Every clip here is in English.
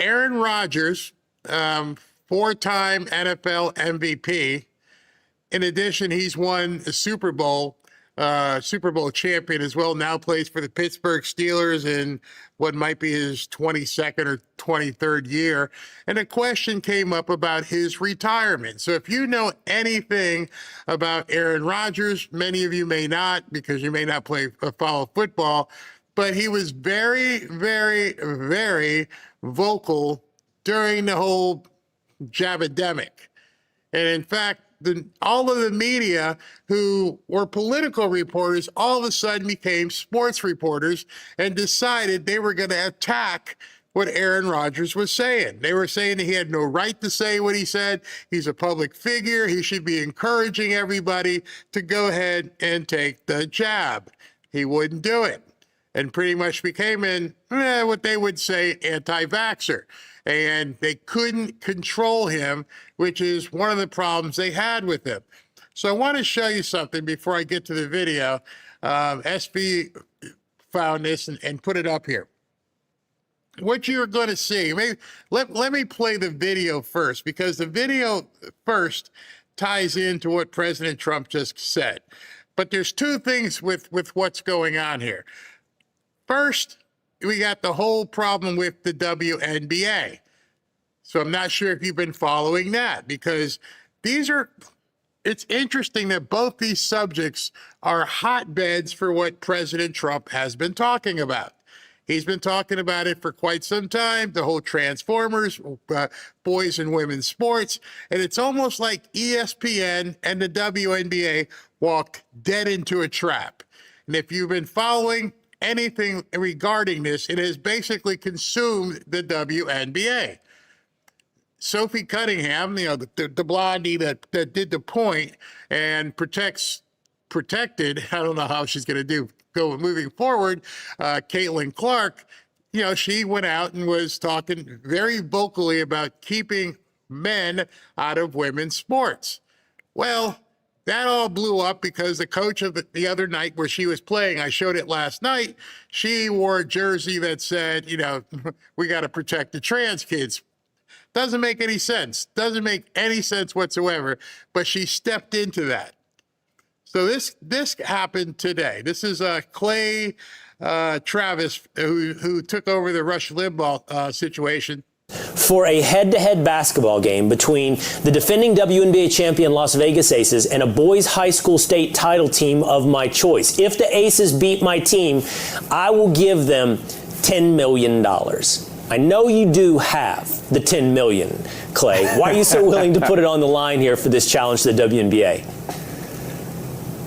Aaron Rodgers, four-time NFL MVP. In addition, he's won a Super Bowl champion as well. Now plays for the Pittsburgh Steelers in what might be his 22nd or 23rd year. And a question came up about his retirement. So if you know anything about Aaron Rodgers, many of you may not, because you may not follow football, but he was very, very, very vocal during the whole jabademic. And in fact, all of the media who were political reporters all of a sudden became sports reporters and decided they were going to attack what Aaron Rodgers was saying. They were saying that he had no right to say what he said. He's a public figure. He should be encouraging everybody to go ahead and take the jab. He wouldn't do it, and pretty much became what they would say anti-vaxxer. And they couldn't control him, which is one of the problems they had with him. So I want to show you something before I get to the video. SB found this and put it up here. What you're going to see, let me play the video first, because the video first ties into what President Trump just said. But there's two things with what's going on here. First, we got the whole problem with the WNBA. So I'm not sure if you've been following that, because it's interesting that both these subjects are hotbeds for what President Trump has been talking about. He's been talking about it for quite some time, the whole Transformers, boys and women's sports. And it's almost like ESPN and the WNBA walked dead into a trap. And if you've been following anything regarding this, it has basically consumed the WNBA. Sophie Cunningham, the blondie that did the point and protected, I don't know how she's going to go moving forward, Caitlin Clark, she went out and was talking very vocally about keeping men out of women's sports. Well, that all blew up because the coach of the other night where she was playing, I showed it last night, she wore a jersey that said, we got to protect the trans kids. Doesn't make any sense. Doesn't make any sense whatsoever. But she stepped into that. So this happened today. This is Clay Travis who took over the Rush Limbaugh situation. For a head-to-head basketball game between the defending WNBA champion Las Vegas Aces and a boys high school state title team of my choice. If the Aces beat my team, I will give them $10 million. I know you do have the $10 million, Clay. Why are you so willing to put it on the line here for this challenge to the WNBA?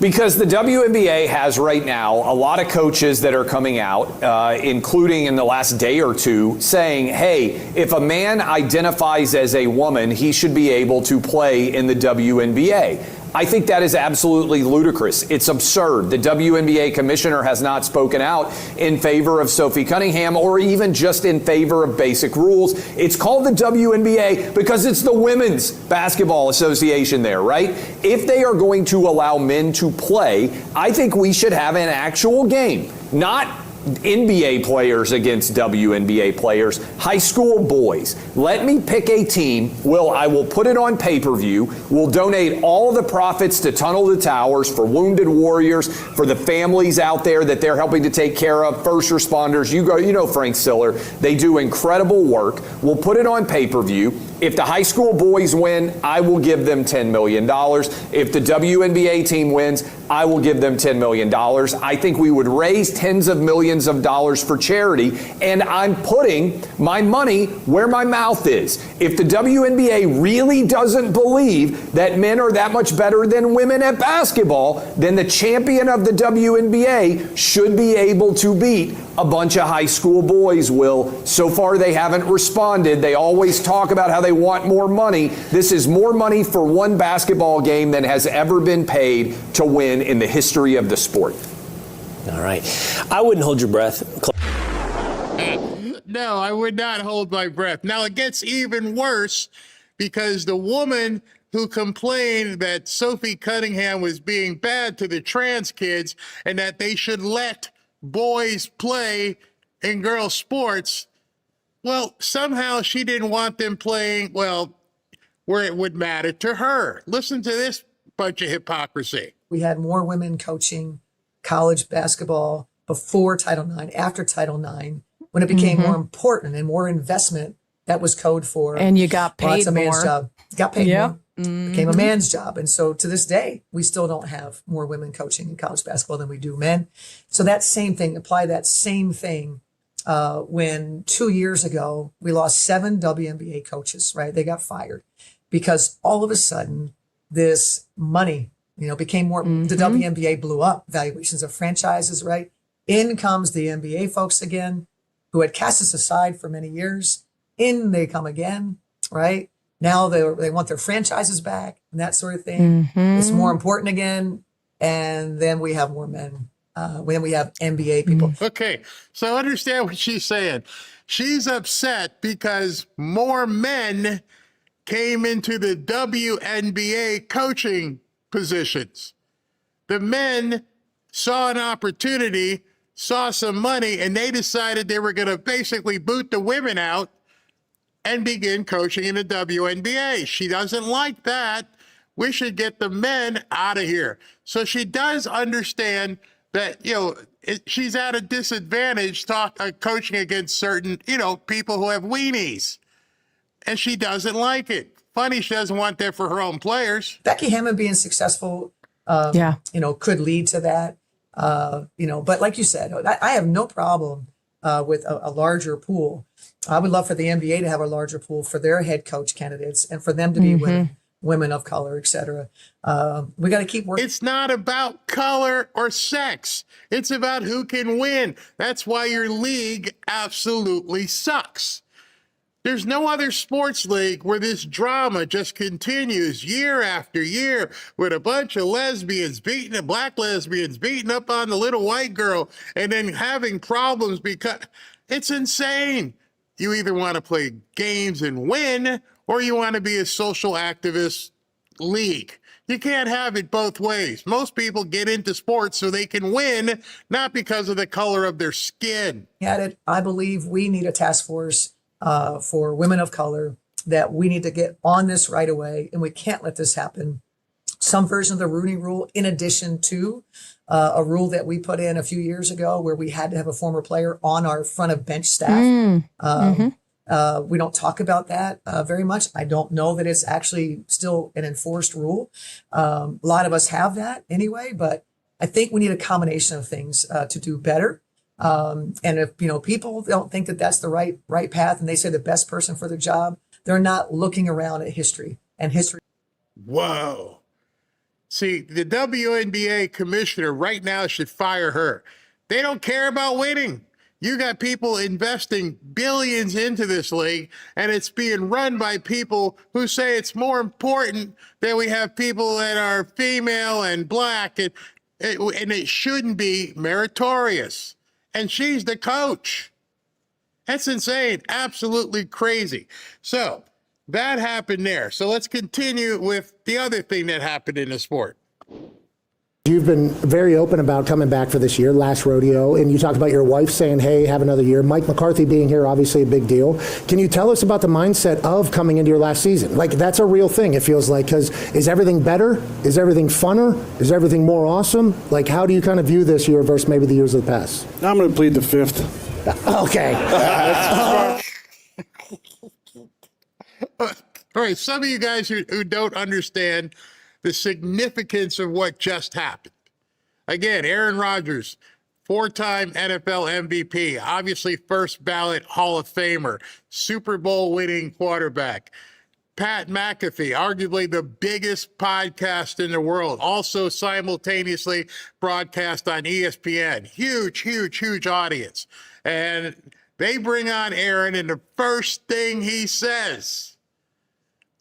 Because the WNBA has right now a lot of coaches that are coming out, including in the last day or two, saying, hey, if a man identifies as a woman, he should be able to play in the WNBA. I think that is absolutely ludicrous. It's absurd. The WNBA commissioner has not spoken out in favor of Sophie Cunningham or even just in favor of basic rules. It's called the WNBA because it's the Women's Basketball Association there, right? If they are going to allow men to play, I think we should have an actual game, not NBA players against WNBA players, high school boys. Let me pick a team. I will put it on pay-per-view. We'll donate all the profits to Tunnel to Towers for wounded warriors, for the families out there that they're helping to take care of, first responders. You know Frank Siller. They do incredible work. We'll put it on pay-per-view. If the high school boys win, I will give them $10 million. If the WNBA team wins, I will give them $10 million. I think we would raise tens of millions of dollars for charity, and I'm putting my money where my mouth is. If the WNBA really doesn't believe that men are that much better than women at basketball, then the champion of the WNBA should be able to beat a bunch of high school boys. So far they haven't responded. They always talk about how they want more money. This is more money for one basketball game than has ever been paid to win in the history of the sport. All right. I wouldn't hold your breath. No, I would not hold my breath. Now it gets even worse because the woman who complained that Sophie Cunningham was being bad to the trans kids and that they should let boys play in girls' sports, Well, somehow she didn't want them playing, well, where it would matter to her. Listen to this bunch of hypocrisy. We had more women coaching college basketball before Title IX, after Title IX, when it became more important and more investment. That was code for. And you got well, paid it's a man's more. job. Got paid Yep. more. Became a man's job. And so to this day, we still don't have more women coaching in college basketball than we do men. So that same thing, apply that same thing. When 2 years ago, we lost 7 WNBA coaches, right? They got fired because all of a sudden this money, became more, the WNBA blew up, valuations of franchises, right? In comes the NBA folks again, who had cast us aside for many years. In they come again, right? Now they want their franchises back and that sort of thing. It's more important again. And then we have more men. When we have NBA people. Okay, so understand what she's saying. She's upset because more men came into the WNBA coaching positions. The men saw an opportunity, saw some money, and they decided they were going to basically boot the women out and begin coaching in the WNBA. She doesn't like that. We should get the men out of here. So she does understand that, she's at a disadvantage coaching against certain, people who have weenies. And she doesn't like it. Funny, she doesn't want that for her own players. Becky Hammond being successful, Yeah. Could lead to that. But like you said, I have no problem with a larger pool. I would love for the NBA to have a larger pool for their head coach candidates and for them to be women of color, et cetera. We got to keep working. It's not about color or sex. It's about who can win. That's why your league absolutely sucks. There's no other sports league where this drama just continues year after year with a bunch of black lesbians beating up on the little white girl and then having problems because it's insane. You either want to play games and win or you want to be a social activist league. You can't have it both ways. Most people get into sports so they can win, not because of the color of their skin. At it, I believe we need a task force for women of color, that we need to get on this right away, and we can't let this happen. Some version of the Rooney Rule, in addition to a rule that we put in a few years ago where we had to have a former player on our front of bench staff. We don't talk about that very much. I don't know that it's actually still an enforced rule. A lot of us have that anyway, but I think we need a combination of things to do better. And if, people don't think that that's the right path and they say the best person for the job, they're not looking around at history and history. Whoa. See, the WNBA commissioner right now should fire her. They don't care about winning. You got people investing billions into this league, and it's being run by people who say it's more important that we have people that are female and black, and it shouldn't be meritorious. And she's the coach. That's insane. Absolutely crazy. So that happened there. So let's continue with the other thing that happened in the sport. You've been very open about coming back for this year, last rodeo, and you talked about your wife saying, hey, have another year. Mike McCarthy being here, obviously a big deal. Can you tell us about the mindset of coming into your last season? Like, that's a real thing, it feels like, because is everything better? Is everything funner? Is everything more awesome? Like, how do you kind of view this year versus maybe the years of the past? I'm going to plead the fifth. Okay. All right, some of you guys who don't understand the significance of what just happened. Again, Aaron Rodgers, 4-time NFL MVP, obviously first ballot Hall of Famer, Super Bowl winning quarterback. Pat McAfee, arguably the biggest podcast in the world, also simultaneously broadcast on ESPN. Huge audience. And they bring on Aaron, and the first thing he says,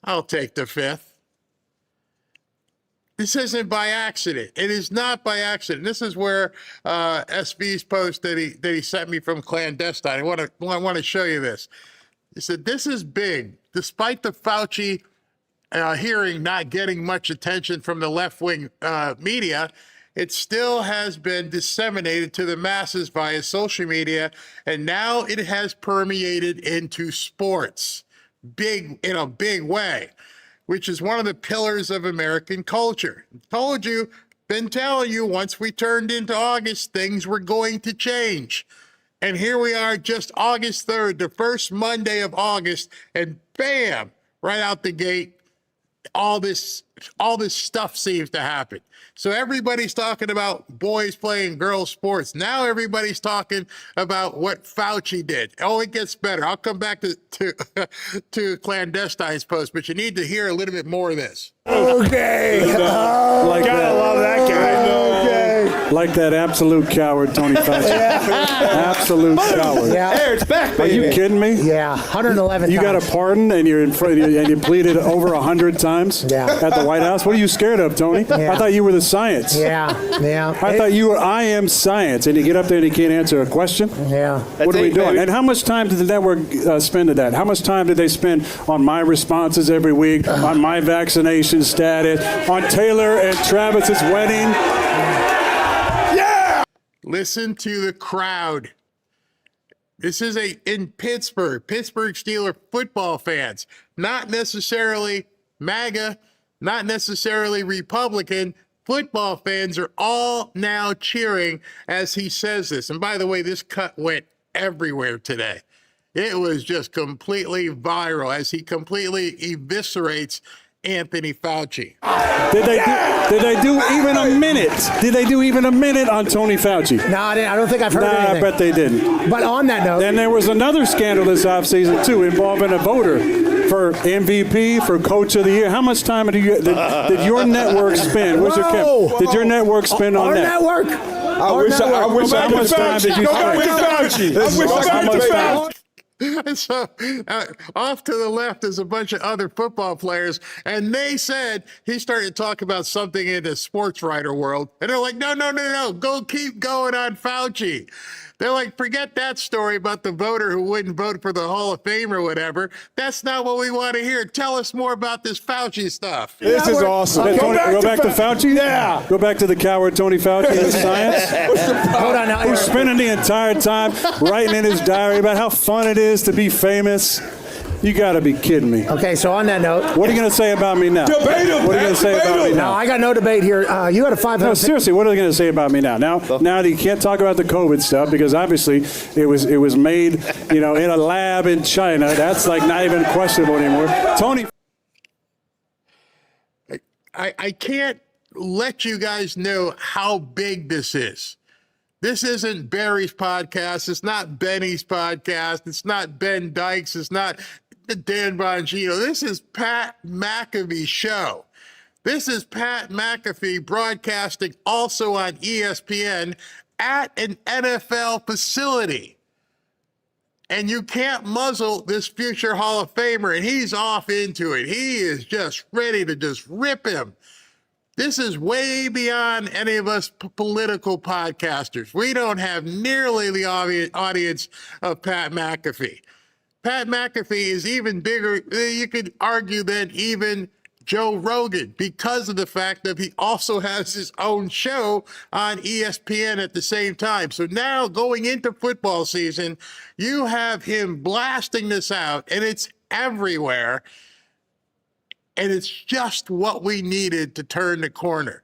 I'll take the fifth. This isn't by accident. It is not by accident. This is where SV's post that he sent me from clandestine. I want to show you this. He said, this is big. Despite the Fauci hearing not getting much attention from the left-wing media, it still has been disseminated to the masses via social media, and now it has permeated into sports in a big way, which is one of the pillars of American culture. Been telling you, once we turned into August, things were going to change. And here we are, just August 3rd, the first Monday of August, and bam, right out the gate, all this stuff seems to happen. So everybody's talking about boys playing girls sports. Now everybody's talking about what Fauci did. Oh, it gets better. I'll come back to Clandestine's post, but you need to hear a little bit more of this. Okay. Like Gotta love that guy. Okay. Like that absolute coward, Tony Fauci. Absolute coward. Yeah. Hey, it's back, Are baby. you kidding me? Yeah. 111 You got times. a pardon and you're in front and you pleaded over 100 times Yeah. at the White House. What are you scared of, Tony? Yeah. I thought you were the science. Yeah. Yeah. I thought you were I am science, and you get up there and you can't answer a question. Yeah. What are we it, doing? baby. And how much time did the network spend to that? How much time did they spend on my responses every week, on my vaccination status, on Taylor and Travis's wedding? Listen to the crowd. This is in Pittsburgh Steelers football fans, not necessarily MAGA, not necessarily Republican. Football fans are all now cheering as he says this. And by the way, this cut went everywhere today. It was just completely viral as he completely eviscerates Anthony Fauci. Did they do even a minute? Did they do even a minute on Tony Fauci? No, I don't think I've heard Nah, I anything. bet they didn't. But on that note, And there was another scandal this offseason, too, involving a voter for MVP, for Coach of the Year. How much time did your network spend? Where's your camera? Did your network spend on our that? network. I wish I How much time did you Go back spend? to Fauci. I wish How I much was time? Fauci. So off to the left is a bunch of other football players, and they said he started to talk about something in the sports writer world, and they're like, no, go keep going on Fauci. They're like, forget that story about the voter who wouldn't vote for the Hall of Fame or whatever. That's not what we want to hear. Tell us more about this Fauci stuff. This is awesome. Hey, Tony, go back to Fauci? Yeah. Go back to the coward Tony Fauci and his science? Hold on now. Who's spending the entire time writing in his diary about how fun it is to be famous? You got to be kidding me. Okay, so on that note, What are you going to say about me now? Debate him, What are you going to say debate about me him. no, now? I got no debate here. You had a 500. No, seriously, what are they going to say about me now? Now that you can't talk about the COVID stuff because obviously it was made, in a lab in China. That's like not even questionable anymore. Tony. I can't let you guys know how big this is. This isn't Barry's podcast. It's not Benny's podcast. It's not Ben Dykes. It's not Dan Bongino. This is Pat McAfee's show. This is Pat McAfee broadcasting also on ESPN at an NFL facility. And you can't muzzle this future Hall of Famer, and he's off into it. He is just ready to just rip him. This is way beyond any of us political podcasters. We don't have nearly the audience of Pat McAfee. Pat McAfee is even bigger, you could argue, than even Joe Rogan because of the fact that he also has his own show on ESPN at the same time. So now going into football season, you have him blasting this out, and it's everywhere. And it's just what we needed to turn the corner.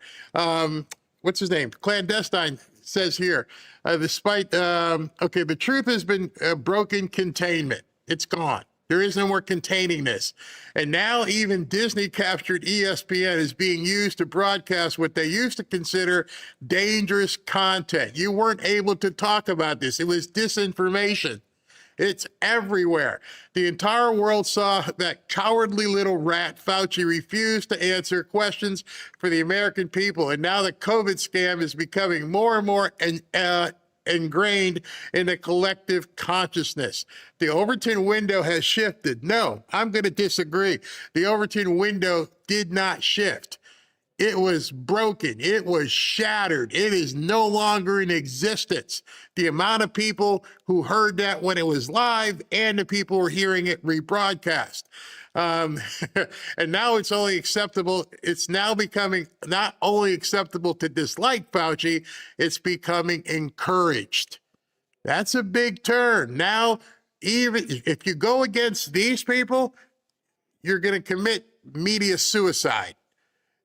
What's his name? Clandestine says here, despite, the truth has been broken containment. It's gone. There is no more containing this. And now even Disney captured ESPN is being used to broadcast what they used to consider dangerous content. You weren't able to talk about this. It was disinformation. It's everywhere. The entire world saw that cowardly little rat Fauci refused to answer questions for the American people. And now the COVID scam is becoming more and more ingrained in the collective consciousness. The Overton window has shifted. No, I'm going to disagree. The Overton window did not shift. It was broken. It was shattered. It is no longer in existence. The amount of people who heard that when it was live and the people who were hearing it rebroadcast. And now it's only acceptable. It's now becoming not only acceptable to dislike Fauci, it's becoming encouraged. That's a big turn. Now, even if you go against these people, you're going to commit media suicide.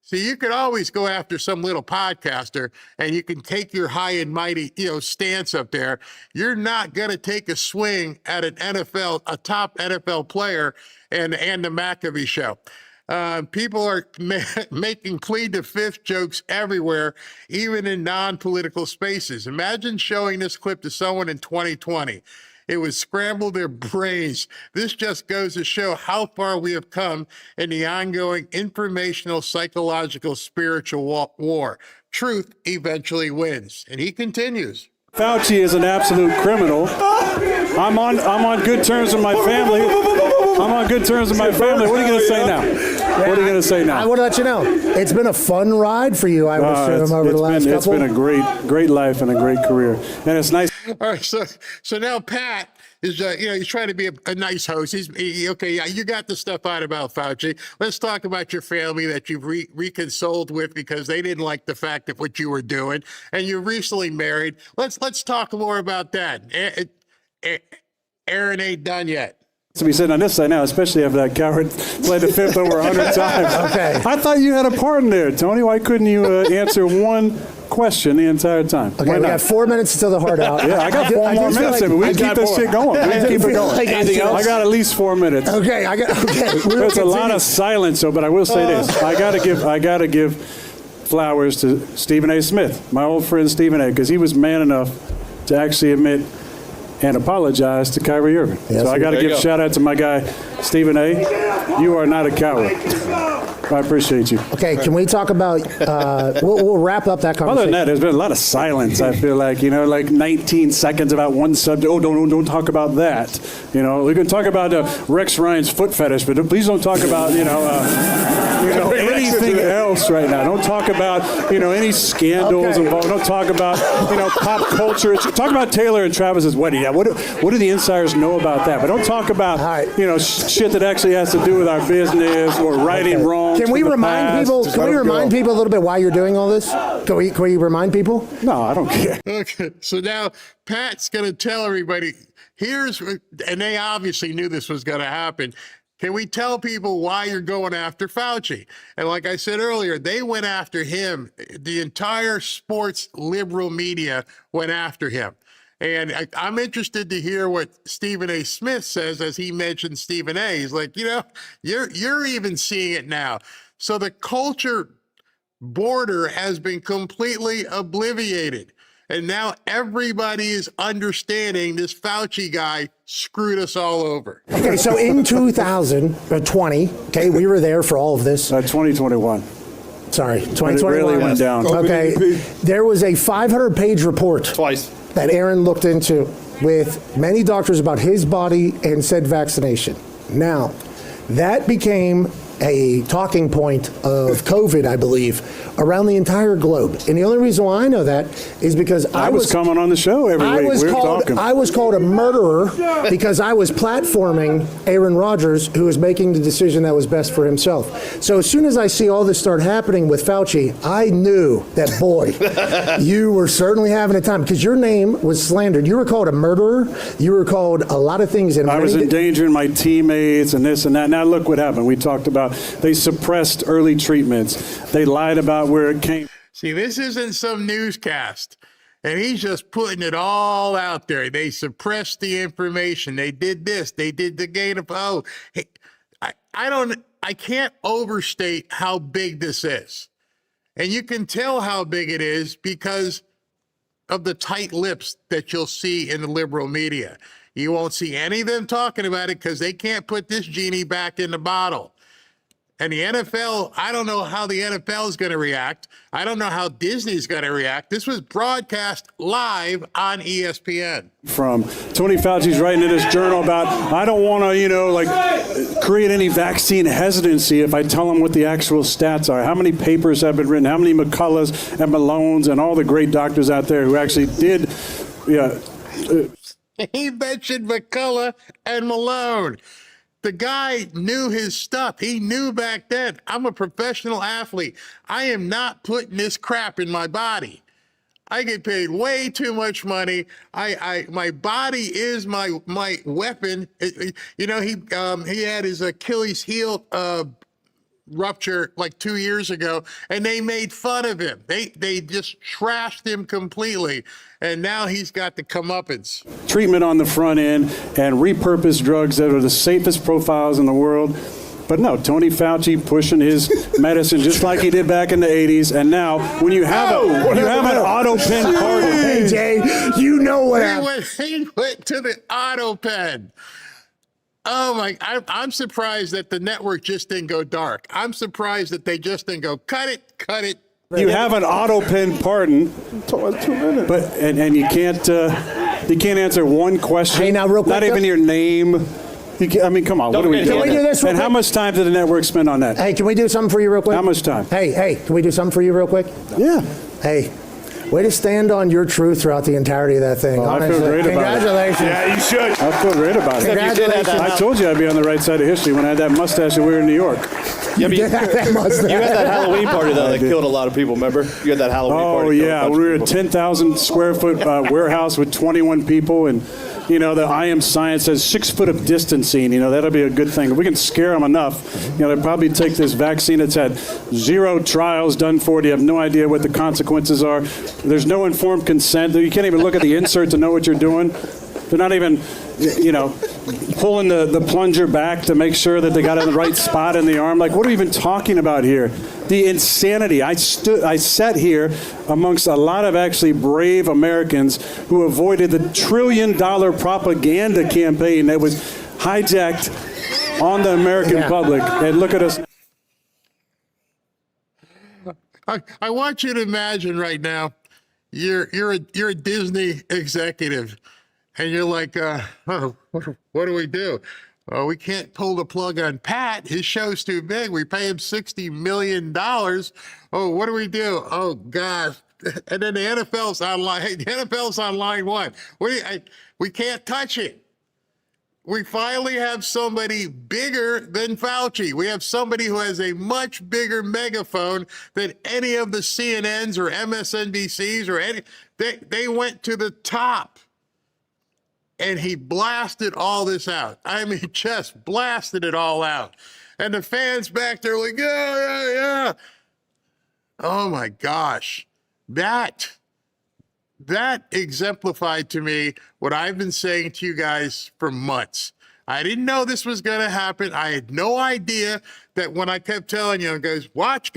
So you could always go after some little podcaster and you can take your high and mighty, stance up there. You're not going to take a swing at a top NFL player and the McAfee show. People are making plead the fifth jokes everywhere, even in non-political spaces. Imagine showing this clip to someone in 2020. It would scramble their brains. This just goes to show how far we have come in the ongoing informational, psychological, spiritual war. Truth eventually wins. And he continues. Fauci is an absolute criminal. I'm on good terms with my family. I'm on good terms with my family. What are you going to say now? What are you going to say now? I want to let you know, it's been a fun ride for you, I would assume, over the last couple. It's been a great life and a great career. And it's nice. All right, so now Pat is, he's trying to be a nice host. You got the stuff out about Fauci. Let's talk about your family that you've reconsoled with because they didn't like the fact of what you were doing, and you're recently married. Let's talk more about that. Aaron ain't done yet. To be sitting on this side now, especially after that coward played the fifth over 100 times. Okay. I thought you had a part in there, Tony. Why couldn't you answer one question the entire time? Okay, we got 4 minutes until the heart out. Yeah, I got 4 more minutes in, but we keep this shit going. Keep it going. Anything else? I got at least 4 minutes. Okay, There's a lot of silence, though, but I will say this. I gotta give flowers to Stephen A. Smith, my old friend Stephen A., because he was man enough to actually admit and apologize to Kyrie Irving. Yes, so I got to give a shout out to my guy, Stephen A. You are not a coward. I appreciate you. Okay, can we talk about, we'll wrap up that conversation. Other than that, there's been a lot of silence, I feel like, like 19 seconds about one subject. Oh, don't talk about that. We can talk about Rex Ryan's foot fetish, but please don't talk about, anything else right now. Don't talk about, any scandals involved. Don't talk about, pop culture. Talk about Taylor and Travis's wedding. Yeah, what do the insiders know about that? But don't talk about, shit that actually has to do with our business or righting wrongs. Can we remind people? Can we remind people a little bit why you're doing all this? Can we remind people? No, I don't care. Okay, so now Pat's going to tell everybody. And they obviously knew this was going to happen. Can we tell people why you're going after Fauci? And like I said earlier, they went after him. The entire sports liberal media went after him. And I'm interested to hear what Stephen A. Smith says as he mentioned Stephen A. He's like, you're even seeing it now. So the culture border has been completely obliterated. And now everybody is understanding this Fauci guy screwed us all over. Okay, so in 2020, we were there for all of this. 2021. Sorry, 2021. It really went down. Okay, there was a 500-page report. Twice. That Aaron looked into with many doctors about his body and said vaccination. Now, that became a talking point of COVID, I believe, around the entire globe. And the only reason why I know that is because I was coming on the show every week. I was called a murderer because I was platforming Aaron Rodgers, who was making the decision that was best for himself. So as soon as I see all this start happening with Fauci, I knew that, boy, you were certainly having a time because your name was slandered. You were called a murderer. You were called a lot of things. I was endangering my teammates and this and that. Now look what happened. We talked about they suppressed early treatments. They lied about where it came. See, this isn't some newscast. And he's just putting it all out there. They suppressed the information. They did this. They did the gain of, I can't overstate how big this is. And you can tell how big it is because of the tight lips that you'll see in the liberal media. You won't see any of them talking about it because they can't put this genie back in the bottle. And the NFL, I don't know how the NFL is going to react. I don't know how Disney's going to react. This was broadcast live on ESPN. From Tony Fauci's writing in his journal about, I don't want to, create any vaccine hesitancy if I tell them what the actual stats are. How many papers have been written? How many McCulloughs and Malones and all the great doctors out there who actually did, He mentioned McCullough and Malone. The guy knew his stuff. He knew back then. I'm a professional athlete. I am not putting this crap in my body. I get paid way too much money. My body is my weapon. He had his Achilles heel rupture like 2 years ago, and they made fun of him. They just trashed him completely, and now he's got the comeuppance. treatment on the front end and repurposed drugs that are the safest profiles in the world. But no, Tony Fauci pushing his medicine just like he did back in the 80s. And now when you have an auto pen pardon. Hey, Jay, you know what happened. He went to the auto pen. Oh my! I'm surprised that the network just didn't go dark. I'm surprised that they just didn't go cut it. You have an auto pen pardon, 2 minutes. but and you can't answer one question. Hey, now, real quick, not even your name. Come on. What do we do? Can we do this real And how quick? much time did the network spend on that? Hey, can we do something for you real quick? How much time? Hey, can we do something for you real quick? Yeah. Hey, way to stand on your truth throughout the entirety of that thing. Well, I feel honestly. great about it. Congratulations. Yeah, you should. I feel great about it. Congratulations. I told you I'd be on the right side of history when I had that mustache that we were in New York. Yeah, but you had That that Halloween party, though, that killed a lot of people, remember? You had that Halloween party. Oh, that killed a yeah. bunch We of were a people. 10,000 square foot warehouse with 21 people. And, the I Am Science says 6 foot of distancing. That'll be a good thing. If we can scare them enough, they'll probably take this vaccine that's had 0 trials done for it. You have no idea what the consequences are. There's no informed consent. You can't even look at the insert to know what you're doing. They're not even, pulling the plunger back to make sure that they got it in the right spot in the arm. Like, what are we even talking about here? The insanity. I sat here amongst a lot of actually brave Americans who avoided the $1 trillion propaganda campaign that was hijacked on the American public. And look at us. I want you to imagine right now, you're a Disney executive, and you're like, what do we do? Well, we can't pull the plug on Pat. His show's too big. We pay him $60 million. Oh, what do we do? Oh, gosh. And then the NFL's online. Hey, the NFL's on line one. We can't touch it. We finally have somebody bigger than Fauci. We have somebody who has a much bigger megaphone than any of the CNNs or MSNBCs or any. They went to the top. And he blasted all this out. I mean, just blasted it all out. And the fans back there like, yeah. Oh my gosh. That exemplified to me what I've been saying to you guys for months. I didn't know this was going to happen. I had no idea that when I kept telling you, guys, watch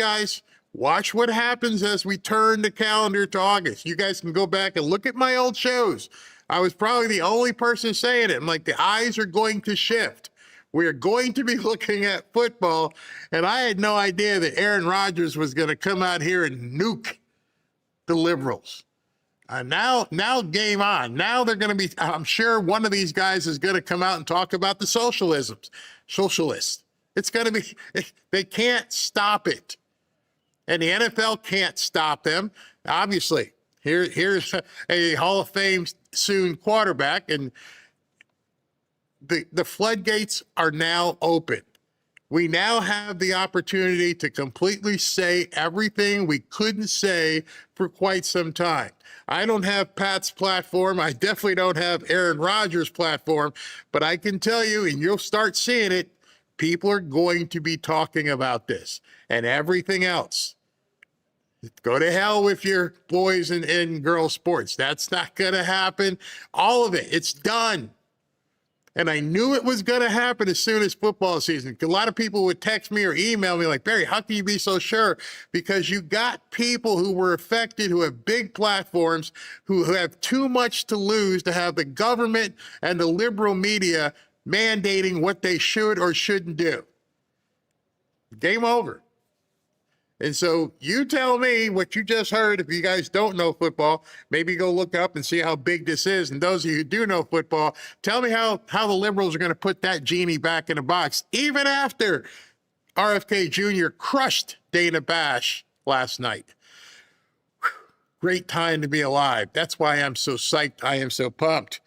what happens as we turn the calendar to August. You guys can go back and look at my old shows. I was probably the only person saying it. I'm like, the eyes are going to shift. We're going to be looking at football. And I had no idea that Aaron Rodgers was going to come out here and nuke the liberals. Now game on. Now they're going to be, I'm sure one of these guys is going to come out and talk about the socialists. It's going to be, they can't stop it. And the NFL can't stop them. Obviously, here's a Hall of Fame soon quarterback, and the floodgates are now open. We now have the opportunity to completely say everything we couldn't say for quite some time. I don't have Pat's platform. I definitely don't have Aaron Rodgers' platform, but I can tell you, and you'll start seeing it, people are going to be talking about this and everything else. Go to hell with your boys and girls sports. That's not going to happen. All of it. It's done. And I knew it was going to happen as soon as football season. A lot of people would text me or email me like, Barry, how can you be so sure? Because you got people who were affected, who have big platforms, who have too much to lose to have the government and the liberal media mandating what they should or shouldn't do. Game over. And so you tell me what you just heard. If you guys don't know football, maybe go look up and see how big this is. And those of you who do know football, tell me how the liberals are going to put that genie back in the box, even after RFK Jr. crushed Dana Bash last night. Whew. Great time to be alive. That's why I'm so psyched. I am so pumped.